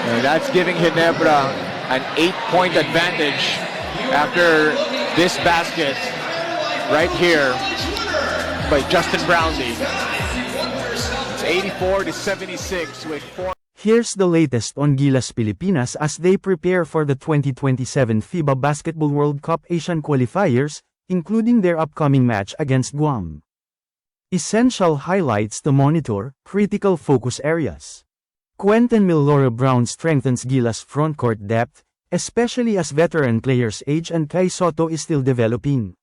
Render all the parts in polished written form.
That's giving Ginebra an 8-point advantage after this basket right here by Justin Brownlee. It's 84-76 with 4. Here's the latest on Gilas Pilipinas as they prepare for the 2027 FIBA Basketball World Cup Asian Qualifiers, including their upcoming match against Guam. Essential highlights to monitor, critical focus areas. Quentin Milora Brown strengthens Gilas frontcourt depth, especially as veteran players age and Kai Soto is still developing.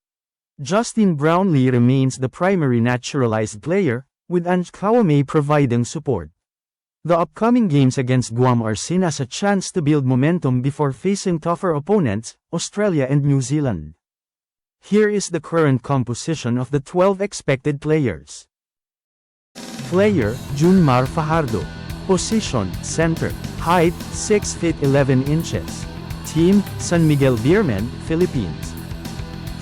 Justin Brownlee remains the primary naturalized player, with Ange Kawame providing support. The upcoming games against Guam are seen as a chance to build momentum before facing tougher opponents, Australia and New Zealand. Here is the current composition of the 12 expected players. Player, Mar Fajardo. Position, center. Height, 6 feet 11 inches. Team, San Miguel Beermen, Philippines.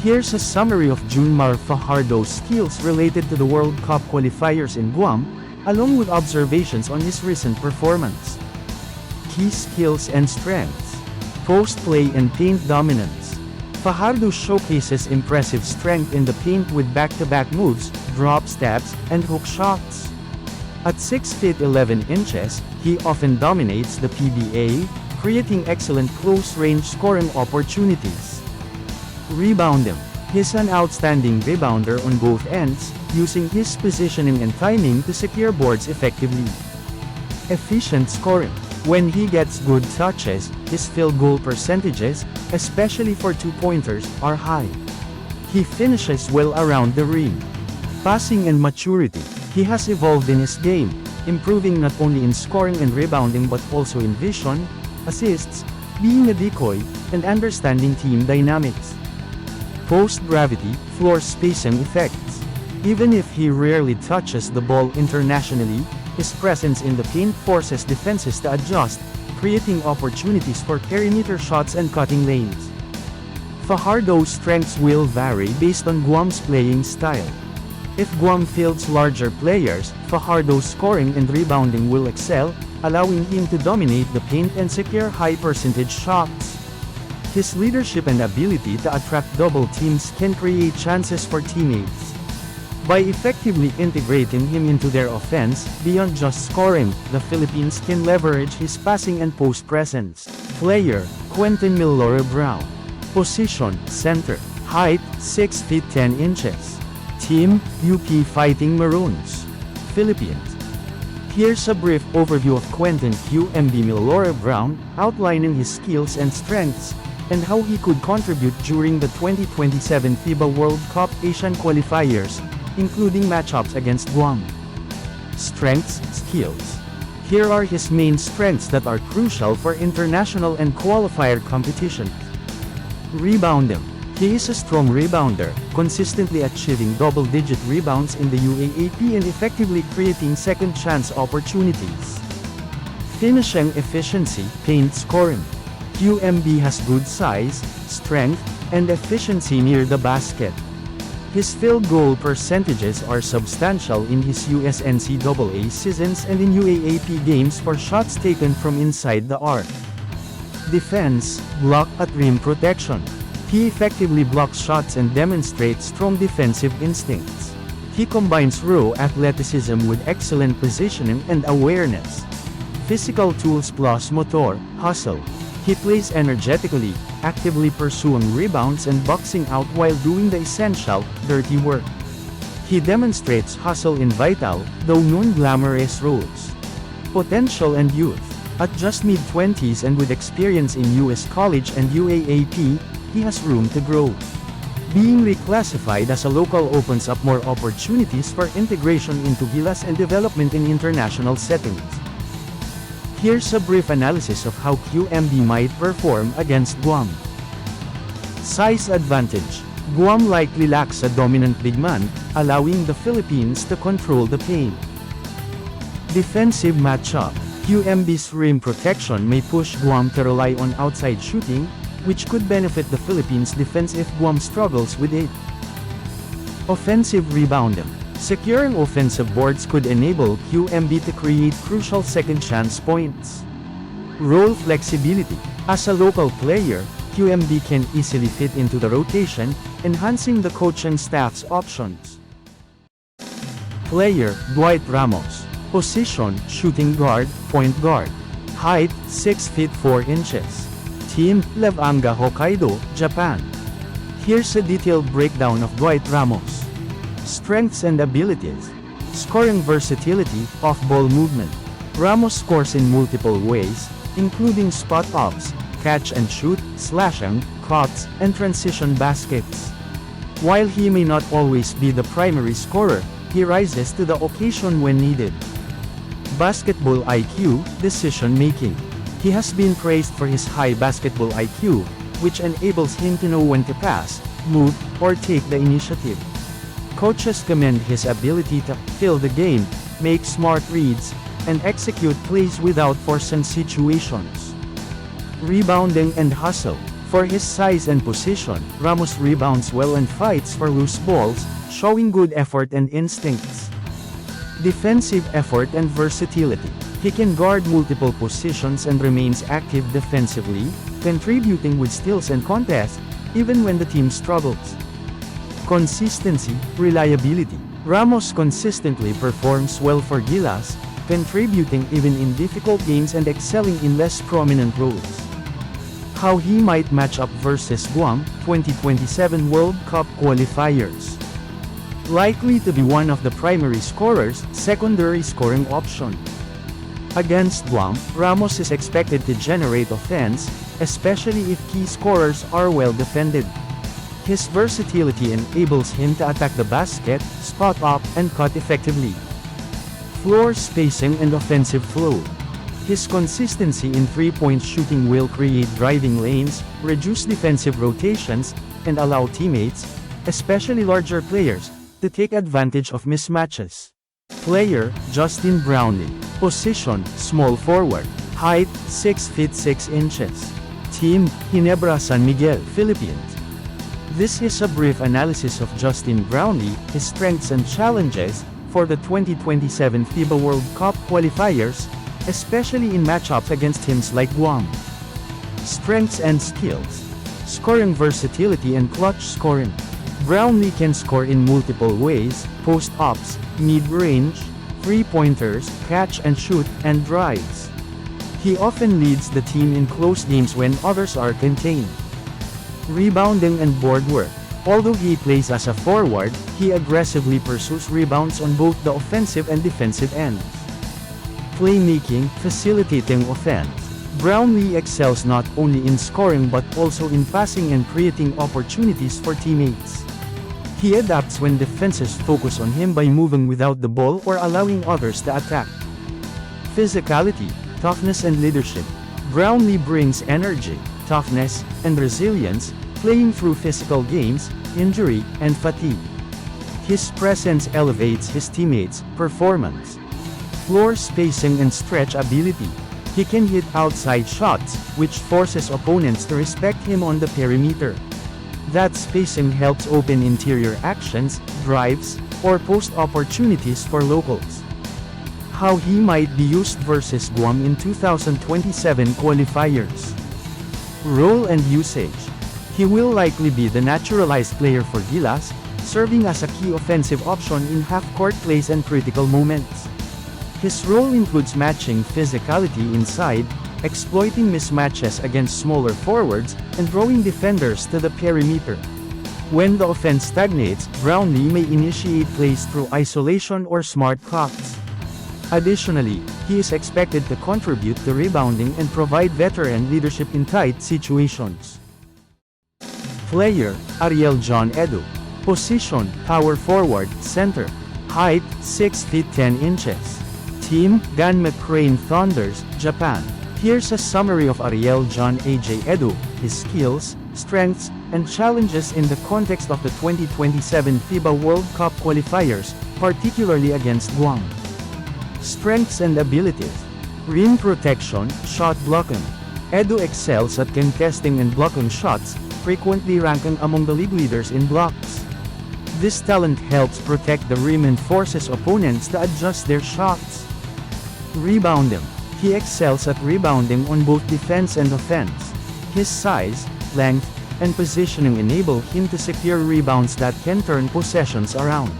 Here's a summary of Mar Fajardo's skills related to the World Cup qualifiers in Guam, along with observations on his recent performance. Key skills and strengths. Post-play and paint dominance. Fajardo showcases impressive strength in the paint with back-to-back moves, drop steps, and hook shots. At 6 feet 11 inches, he often dominates the PBA, creating excellent close-range scoring opportunities. Rebounding. He's an outstanding rebounder on both ends, using his positioning and timing to secure boards effectively. Efficient scoring. When he gets good touches, his field goal percentages, especially for two-pointers, are high. He finishes well around the rim. Passing and maturity. He has evolved in his game, improving not only in scoring and rebounding but also in vision, assists, being a decoy, and understanding team dynamics. Post-gravity, floor spacing effects. Even if he rarely touches the ball internationally, his presence in the paint forces defenses to adjust, creating opportunities for perimeter shots and cutting lanes. Fajardo's strengths will vary based on Guam's playing style. If Guam fields larger players, Fajardo's scoring and rebounding will excel, allowing him to dominate the paint and secure high-percentage shots. His leadership and ability to attract double teams can create chances for teammates. By effectively integrating him into their offense, beyond just scoring, the Philippines can leverage his passing and post presence. Player, Quentin Milora Brown. Position, center. Height, 6 feet 10 inches. Team, UP Fighting Maroons, Philippines. Here's a brief overview of Quentin QMB Milora Brown, outlining his skills and strengths, and how he could contribute during the 2027 FIBA World Cup Asian Qualifiers, including matchups against Guam. Strengths, skills. Here are his main strengths that are crucial for international and qualifier competitions. Rebounding. He is a strong rebounder, consistently achieving double-digit rebounds in the UAAP and effectively creating second-chance opportunities. Finishing efficiency, paint scoring. QMB has good size, strength, and efficiency near the basket. His field goal percentages are substantial in his US NCAA seasons and in UAAP games for shots taken from inside the arc. Defense, block at rim protection. He effectively blocks shots and demonstrates strong defensive instincts. He combines raw athleticism with excellent positioning and awareness. Physical tools plus motor, hustle. He plays energetically, actively pursuing rebounds and boxing out while doing the essential, dirty work. He demonstrates hustle in vital, though non-glamorous roles. Potential and youth. At just mid-20s and with experience in US college and UAAP, he has room to grow. Being reclassified as a local opens up more opportunities for integration into Gilas and development in international settings. Here's a brief analysis of how QMB might perform against Guam. Size advantage. Guam likely lacks a dominant big man, allowing the Philippines to control the paint. Defensive matchup. QMB's rim protection may push Guam to rely on outside shooting, which could benefit the Philippines' defense if Guam struggles with it. Offensive rebounding. Securing offensive boards could enable QMB to create crucial second-chance points. Role flexibility. As a local player, QMB can easily fit into the rotation, enhancing the coaching staff's options. Player, Dwight Ramos. Position, shooting guard, point guard. Height, 6 feet 4 inches. Team, Levanga Hokkaido, Japan. Here's a detailed breakdown of Dwight Ramos. Strengths and abilities. Scoring versatility, off-ball movement. Ramos scores in multiple ways, including spot-ups, catch and shoot, slashing, cuts, and transition baskets. While he may not always be the primary scorer, he rises to the occasion when needed. Basketball IQ, decision-making. He has been praised for his high basketball IQ, which enables him to know when to pass, move, or take the initiative. Coaches commend his ability to feel the game, make smart reads, and execute plays without forcing situations. Rebounding and hustle. For his size and position, Ramos rebounds well and fights for loose balls, showing good effort and instincts. Defensive effort and versatility. He can guard multiple positions and remains active defensively, contributing with steals and contests, even when the team struggles. Consistency, reliability. Ramos consistently performs well for Gilas, contributing even in difficult games and excelling in less prominent roles. How he might match up versus Guam, 2027 World Cup qualifiers. Likely to be one of the primary scorers, secondary scoring option. Against Guam, Ramos is expected to generate offense, especially if key scorers are well defended. His versatility enables him to attack the basket, spot up, and cut effectively. Floor spacing and offensive flow. His consistency in three-point shooting will create driving lanes, reduce defensive rotations, and allow teammates, especially larger players, to take advantage of mismatches. Player, Justin Brownlee. Position, small forward. Height, 6 feet 6 inches. Team, Ginebra San Miguel, Philippines. This is a brief analysis of Justin Brownlee, his strengths and challenges, for the 2027 FIBA World Cup qualifiers, especially in matchups against teams like Guam. Strengths and skills. Scoring versatility and clutch scoring. Brownlee can score in multiple ways: post-ups, mid-range, three-pointers, catch and shoot, and drives. He often leads the team in close games when others are contained. Rebounding and board work. Although he plays as a forward, he aggressively pursues rebounds on both the offensive and defensive ends. Playmaking, facilitating offense. Brownlee excels not only in scoring but also in passing and creating opportunities for teammates. He adapts when defenses focus on him by moving without the ball or allowing others to attack. Physicality, toughness and leadership. Brownlee brings energy, toughness, and resilience, playing through physical games, injury, and fatigue. His presence elevates his teammates' performance. Floor spacing and stretch ability. He can hit outside shots, which forces opponents to respect him on the perimeter. That spacing helps open interior actions, drives, or post opportunities for locals. How he might be used versus Guam in 2027 qualifiers. Role and usage. He will likely be the naturalized player for Gilas, serving as a key offensive option in half-court plays and critical moments. His role includes matching physicality inside, exploiting mismatches against smaller forwards, and drawing defenders to the perimeter. When the offense stagnates, Brownlee may initiate plays through isolation or smart cuts. Additionally, he is expected to contribute to rebounding and provide veteran leadership in tight situations. Player, Ariel John Edu. Position, power forward, center. Height, 6 feet 10 inches. Team, Gan McCrane Thunders, Japan. Here's a summary of Ariel John A.J. Edu, his skills, strengths, and challenges in the context of the 2027 FIBA World Cup qualifiers, particularly against Guam. Strengths and abilities. Rim protection, shot blocking. Edu excels at contesting and blocking shots, frequently ranking among the league leaders in blocks. This talent helps protect the rim and forces opponents to adjust their shots. Rebounding. He excels at rebounding on both defense and offense. His size, length, and positioning enable him to secure rebounds that can turn possessions around.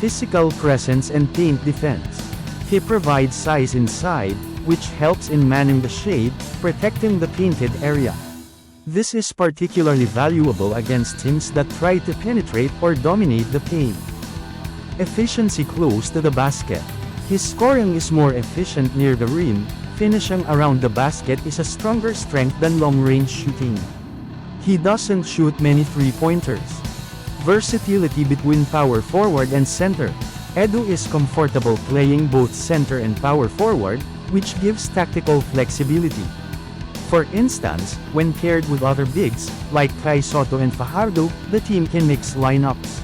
Physical presence and paint defense. He provides size inside, which helps in manning the shade, protecting the painted area. This is particularly valuable against teams that try to penetrate or dominate the paint. Efficiency close to the basket. His scoring is more efficient near the rim, finishing around the basket is a stronger strength than long-range shooting. He doesn't shoot many three-pointers. Versatility between power forward and center. Edu is comfortable playing both center and power forward, which gives tactical flexibility. For instance, when paired with other bigs, like Kai Soto and Fajardo, the team can mix lineups.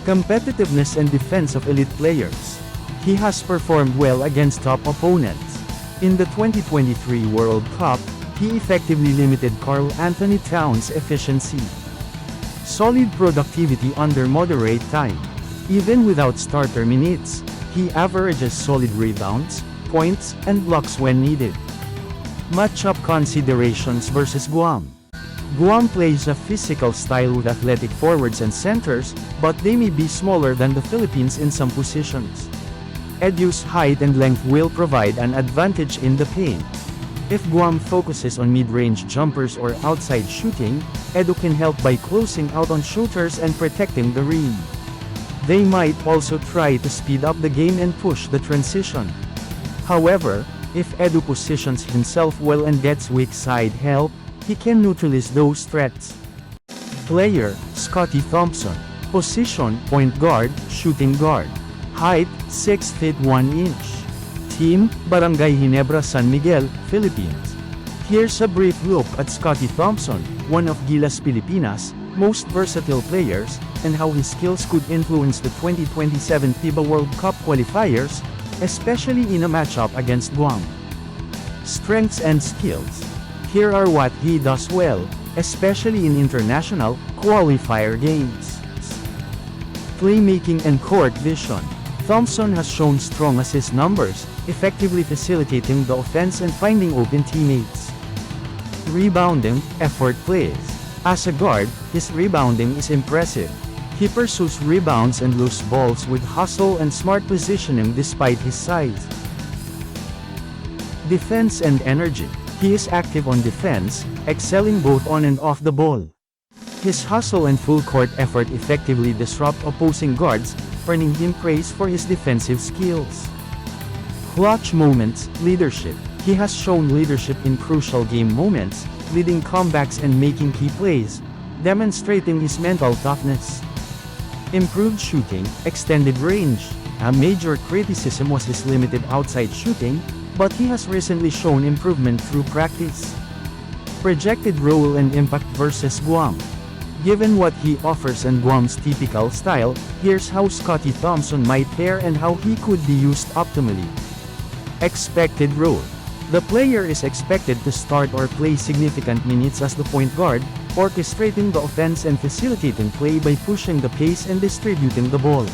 Competitiveness and defense of elite players. He has performed well against top opponents. In the 2023 World Cup, he effectively limited Karl Anthony Towns' efficiency. Solid productivity under moderate time. Even without starter minutes, he averages solid rebounds, points, and blocks when needed. Matchup considerations versus Guam. Guam plays a physical style with athletic forwards and centers, but they may be smaller than the Philippines in some positions. Edu's height and length will provide an advantage in the paint. If Guam focuses on mid-range jumpers or outside shooting, Edu can help by closing out on shooters and protecting the rim. They might also try to speed up the game and push the transition. However, if Edu positions himself well and gets weak side help, he can neutralize those threats. Player, Scottie Thompson. Position, point guard, shooting guard. Height, 6 feet 1 inch. Team, Barangay Ginebra, San Miguel, Philippines. Here's a brief look at Scottie Thompson, one of Gilas Pilipinas' most versatile players, and how his skills could influence the 2027 FIBA World Cup qualifiers, especially in a matchup against Guam. Strengths and skills. Here are what he does well, especially in international, qualifier games. Playmaking and court vision. Thompson has shown strong assist numbers, effectively facilitating the offense and finding open teammates. Rebounding, effort plays. As a guard, his rebounding is impressive. He pursues rebounds and loose balls with hustle and smart positioning despite his size. Defense and energy. He is active on defense, excelling both on and off the ball. His hustle and full court effort effectively disrupt opposing guards, earning him praise for his defensive skills. Clutch moments, leadership. He has shown leadership in crucial game moments, leading comebacks and making key plays, demonstrating his mental toughness. Improved shooting, extended range. A major criticism was his limited outside shooting, but he has recently shown improvement through practice. Projected role and impact versus Guam. Given what he offers and Guam's typical style, here's how Scottie Thompson might pair and how he could be used optimally. Expected role. The player is expected to start or play significant minutes as the point guard, orchestrating the offense and facilitating play by pushing the pace and distributing the ball.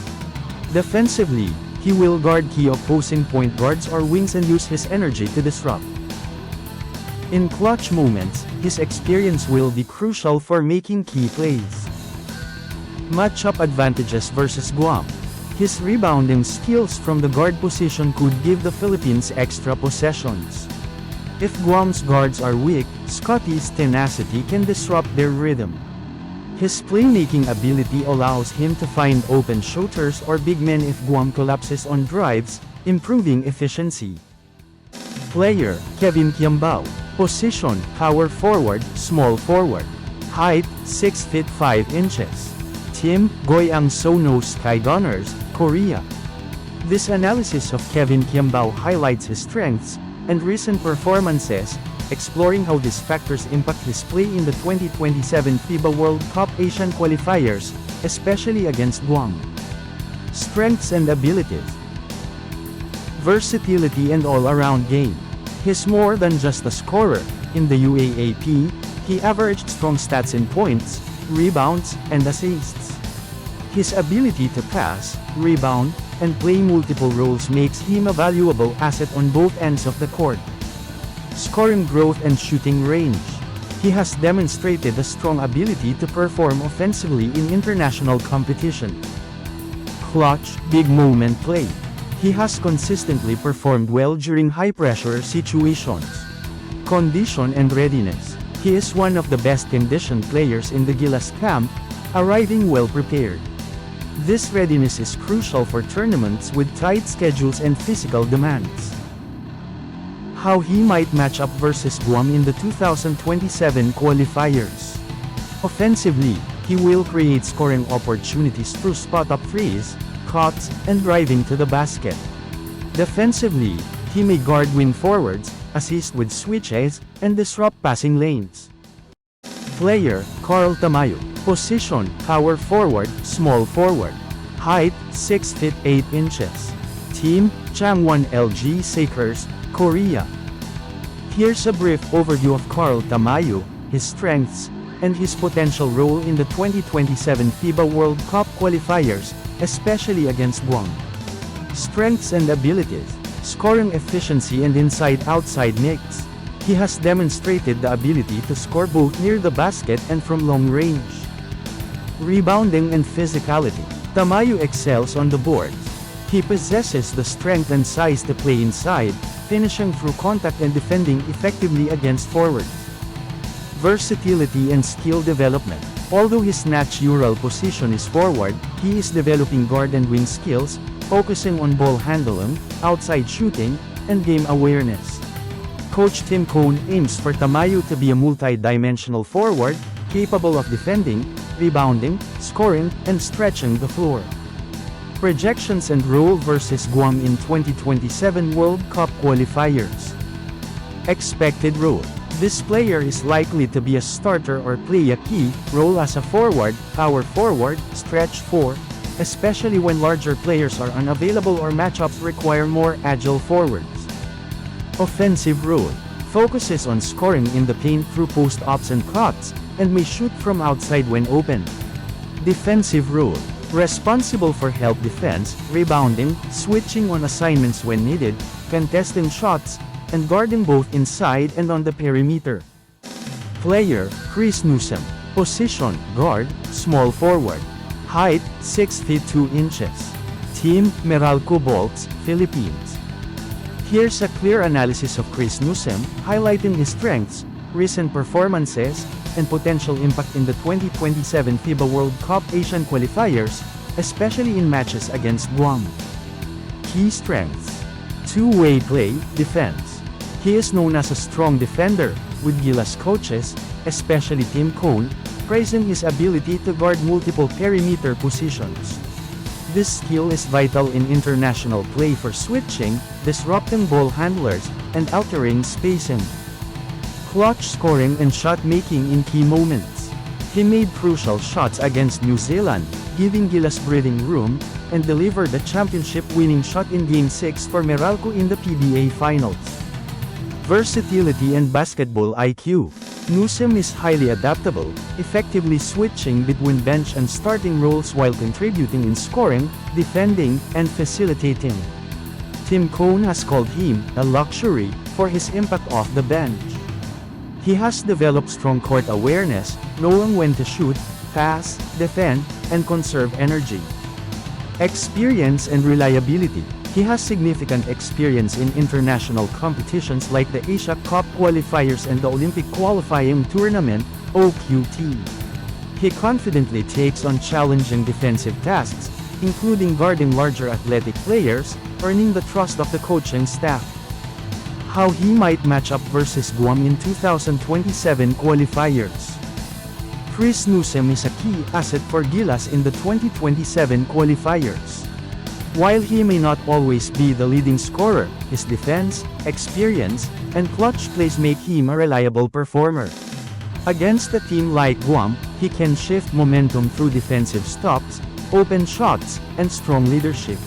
Defensively, he will guard key opposing point guards or wings and use his energy to disrupt. In clutch moments, his experience will be crucial for making key plays. Matchup advantages versus Guam. His rebounding skills from the guard position could give the Philippines extra possessions. If Guam's guards are weak, Scottie's tenacity can disrupt their rhythm. His playmaking ability allows him to find open shooters or big men if Guam collapses on drives, improving efficiency. Player, Kevin Quiambao. Position, power forward, small forward. Height, 6 feet 5 inches. Team, Goyang Sono Sky Gunners, Korea. This analysis of Kevin Quiambao highlights his strengths and recent performances, exploring how these factors impact his play in the 2027 FIBA World Cup Asian Qualifiers, especially against Guam. Strengths and abilities. Versatility and all-around game. He's more than just a scorer. In the UAAP, he averaged strong stats in points, rebounds, and assists. His ability to pass, rebound, and play multiple roles makes him a valuable asset on both ends of the court. Scoring growth and shooting range. He has demonstrated a strong ability to perform offensively in international competition. Clutch, big moment play. He has consistently performed well during high-pressure situations. Condition and readiness. He is one of the best conditioned players in the Gilas camp, arriving well prepared. This readiness is crucial for tournaments with tight schedules and physical demands. How he might match up versus Guam in the 2027 qualifiers. Offensively, he will create scoring opportunities through spot-up threes, cuts, and driving to the basket. Defensively, he may guard wing forwards, assist with switches, and disrupt passing lanes. Player, Tamayo. Position, power forward, small forward. Height, 6 feet 8 inches. Team, Changwon LG Sakers, Korea. Here's a brief overview of Tamayo, his strengths, and his potential role in the 2027 FIBA World Cup qualifiers, especially against Guam. Strengths and abilities. Scoring efficiency and inside-outside mix. He has demonstrated the ability to score both near the basket and from long range. Rebounding and physicality. Tamayo excels on the boards. He possesses the strength and size to play inside, finishing through contact and defending effectively against forwards. Versatility and skill development. Although his natural position is forward, he is developing guard and wing skills, focusing on ball handling, outside shooting, and game awareness. Coach Tim Cone aims for Tamayo to be a multi-dimensional forward, capable of defending, rebounding, scoring, and stretching the floor. Projections and role versus Guam in 2027 World Cup qualifiers. Expected role. This player is likely to be a starter or play a key role as a forward, power forward, stretch 4, especially when larger players are unavailable or matchups require more agile forwards. Offensive role. Focuses on scoring in the paint through post-ups and cuts, and may shoot from outside when open. Defensive role. Responsible for help defense, rebounding, switching on assignments when needed, contesting shots, and guarding both inside and on the perimeter. Player, Newsome. Position, guard, small forward. Height, 6 feet 2 inches. Team, Meralco Bolts, Philippines. Here's a clear analysis of Newsome, highlighting his strengths, recent performances, and potential impact in the 2027 FIBA World Cup Asian qualifiers, especially in matches against Guam. Key strengths. Two-way play, defense. He is known as a strong defender, with Gilas coaches, especially Tim Cone, praising his ability to guard multiple perimeter positions. This skill is vital in international play for switching, disrupting ball handlers, and altering spacing. Clutch scoring and shot-making in key moments. He made crucial shots against New Zealand, giving Gilas breathing room, and delivered the championship-winning shot in Game 6 for Meralco in the PBA Finals. Versatility and basketball IQ. Newsome is highly adaptable, effectively switching between bench and starting roles while contributing in scoring, defending, and facilitating. Tim Cone has called him a luxury for his impact off the bench. He has developed strong court awareness, knowing when to shoot, pass, defend, and conserve energy. Experience and reliability. He has significant experience in international competitions like the Asia Cup qualifiers and the Olympic qualifying tournament, OQT. He confidently takes on challenging defensive tasks, including guarding larger athletic players, earning the trust of the coaching staff. How he might match up versus Guam in 2027 qualifiers. Newsome is a key asset for Gilas in the 2027 qualifiers. While he may not always be the leading scorer, his defense, experience, and clutch plays make him a reliable performer. Against a team like Guam, he can shift momentum through defensive stops, open shots, and strong leadership.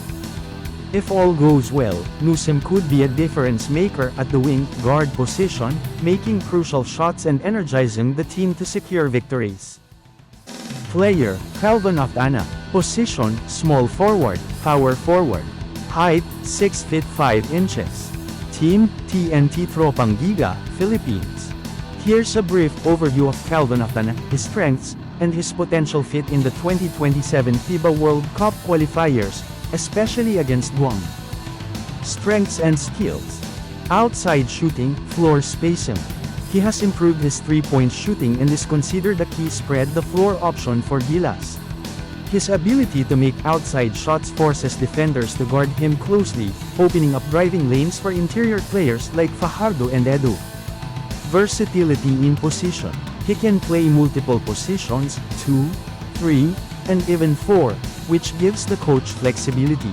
If all goes well, Newsome could be a difference maker at the wing guard position, making crucial shots and energizing the team to secure victories. Player, Oftana. Position, small forward, power forward. Height, 6 feet 5 inches. Team, TNT Tropang Giga, Philippines. Here's a brief overview of Calvin Oftana, his strengths, and his potential fit in the 2027 FIBA World Cup qualifiers, especially against Guam. Strengths and skills. Outside shooting, floor spacing. He has improved his three-point shooting and is considered a key spread-the-floor option for Gilas. His ability to make outside shots forces defenders to guard him closely, opening up driving lanes for interior players like Fajardo and Edu. Versatility in position. He can play multiple positions, 2, 3, and even 4, which gives the coach flexibility.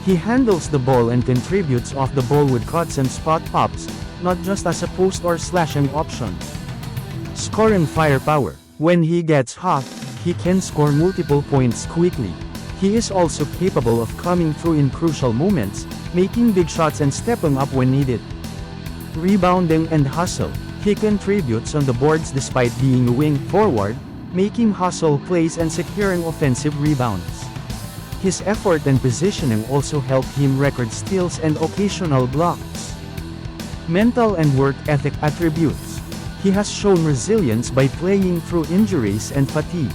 He handles the ball and contributes off the ball with cuts and spot pops, not just as a post or slashing option. Scoring firepower. When he gets hot, he can score multiple points quickly. He is also capable of coming through in crucial moments, making big shots and stepping up when needed. Rebounding and hustle. He contributes on the boards despite being a wing forward, making hustle plays and securing offensive rebounds. His effort and positioning also help him record steals and occasional blocks. Mental and work ethic attributes. He has shown resilience by playing through injuries and fatigue.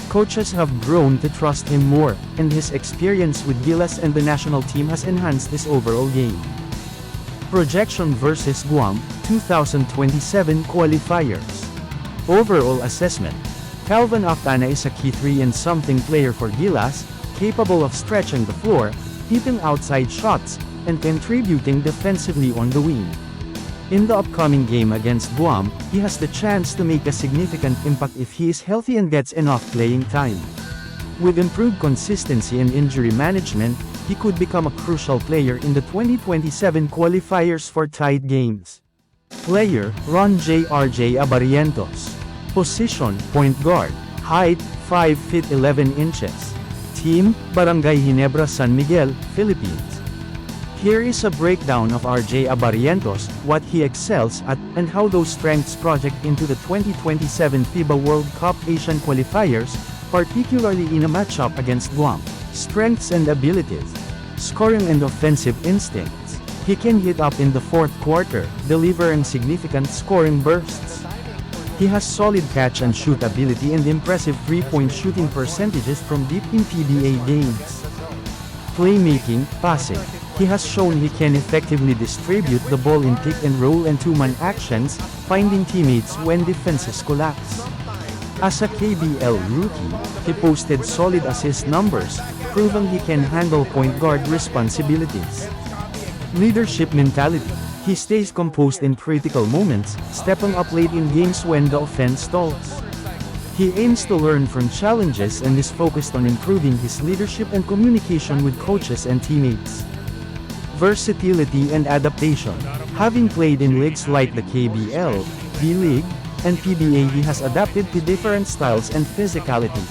Coaches have grown to trust him more, and his experience with Gilas and the national team has enhanced his overall game. Projection versus Guam, 2027 qualifiers. Overall assessment. Calvin Oftana is a key 3-and-something player for Gilas, capable of stretching the floor, hitting outside shots, and contributing defensively on the wing. In the upcoming game against Guam, he has the chance to make a significant impact if he is healthy and gets enough playing time. With improved consistency and injury management, he could become a crucial player in the 2027 qualifiers for tight games. Player, Ron J.R.J. Abarrientos. Position, point guard. Height, 5 feet 11 inches. Team, Barangay Ginebra San Miguel, Philippines. Here is a breakdown of RJ Abarrientos, what he excels at, and how those strengths project into the 2027 FIBA World Cup Asian Qualifiers, particularly in a matchup against Guam. Strengths and abilities. Scoring and offensive instincts. He can hit up in the fourth quarter, delivering significant scoring bursts. He has solid catch and shoot ability and impressive three-point shooting percentages from deep in PBA games. Playmaking, passing. He has shown he can effectively distribute the ball in pick and roll and two-man actions, finding teammates when defenses collapse. As a KBL rookie, he posted solid assist numbers, proving he can handle point guard responsibilities. Leadership mentality. He stays composed in critical moments, stepping up late in games when the offense stalls. He aims to learn from challenges and is focused on improving his leadership and communication with coaches and teammates. Versatility and adaptation. Having played in leagues like the KBL, D-League, and PBA, he has adapted to different styles and physicality.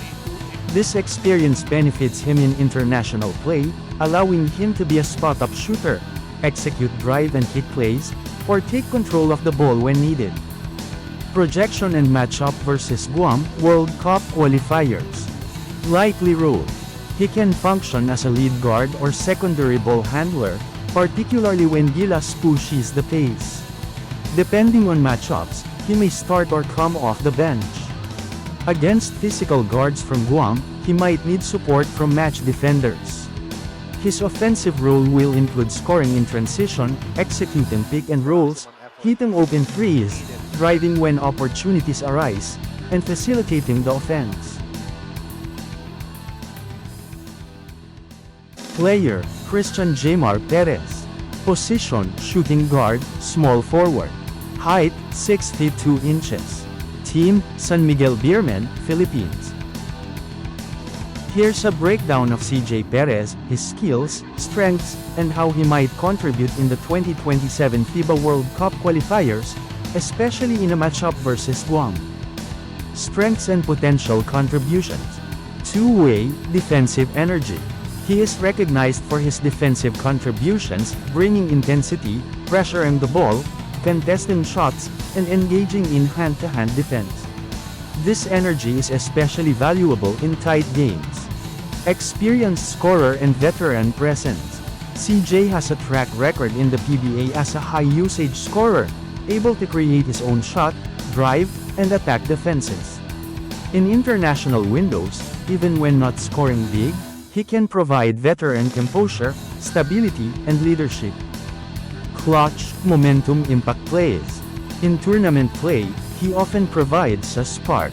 This experience benefits him in international play, allowing him to be a spot-up shooter, execute drive and kick plays, or take control of the ball when needed. Projection and matchup versus Guam World Cup qualifiers. Likely role. He can function as a lead guard or secondary ball handler, particularly when Gilas pushes the pace. Depending on matchups, he may start or come off the bench. Against physical guards from Guam, he might need support from match defenders. His offensive role will include scoring in transition, executing pick and rolls, hitting open threes, driving when opportunities arise, and facilitating the offense. Player, Christian Jamar Perez. Position, shooting guard, small forward. Height, 6 feet 2 inches. Team, San Miguel Beermen, Philippines. Here's a breakdown of CJ Perez, his skills, strengths, and how he might contribute in the 2027 FIBA World Cup qualifiers, especially in a matchup versus Guam. Strengths and potential contributions. Two-way, defensive energy. He is recognized for his defensive contributions, bringing intensity, pressuring the ball, contesting shots, and engaging in hand-to-hand defense. This energy is especially valuable in tight games. Experienced scorer and veteran presence. CJ has a track record in the PBA as a high-usage scorer, able to create his own shot, drive, and attack defenses. In international windows, even when not scoring big, he can provide veteran composure, stability, and leadership. Clutch, momentum impact plays. In tournament play, he often provides a spark.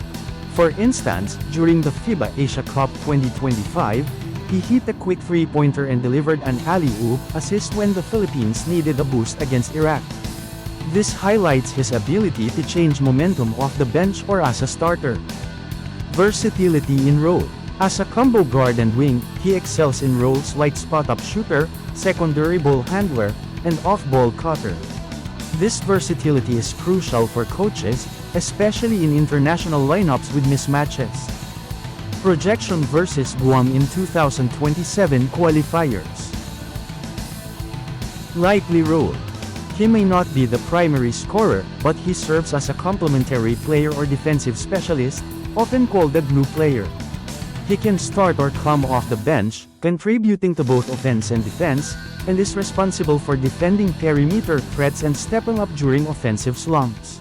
For instance, during the FIBA Asia Cup 2025, he hit a quick three-pointer and delivered an alley-oop assist when the Philippines needed a boost against Iraq. This highlights his ability to change momentum off the bench or as a starter. Versatility in role. As a combo guard and wing, he excels in roles like spot-up shooter, secondary ball handler, and off-ball cutter. This versatility is crucial for coaches, especially in international lineups with mismatches. Projection versus Guam in 2027 qualifiers. Likely role. He may not be the primary scorer, but he serves as a complementary player or defensive specialist, often called a glue player. He can start or come off the bench, contributing to both offense and defense, and is responsible for defending perimeter threats and stepping up during offensive slumps.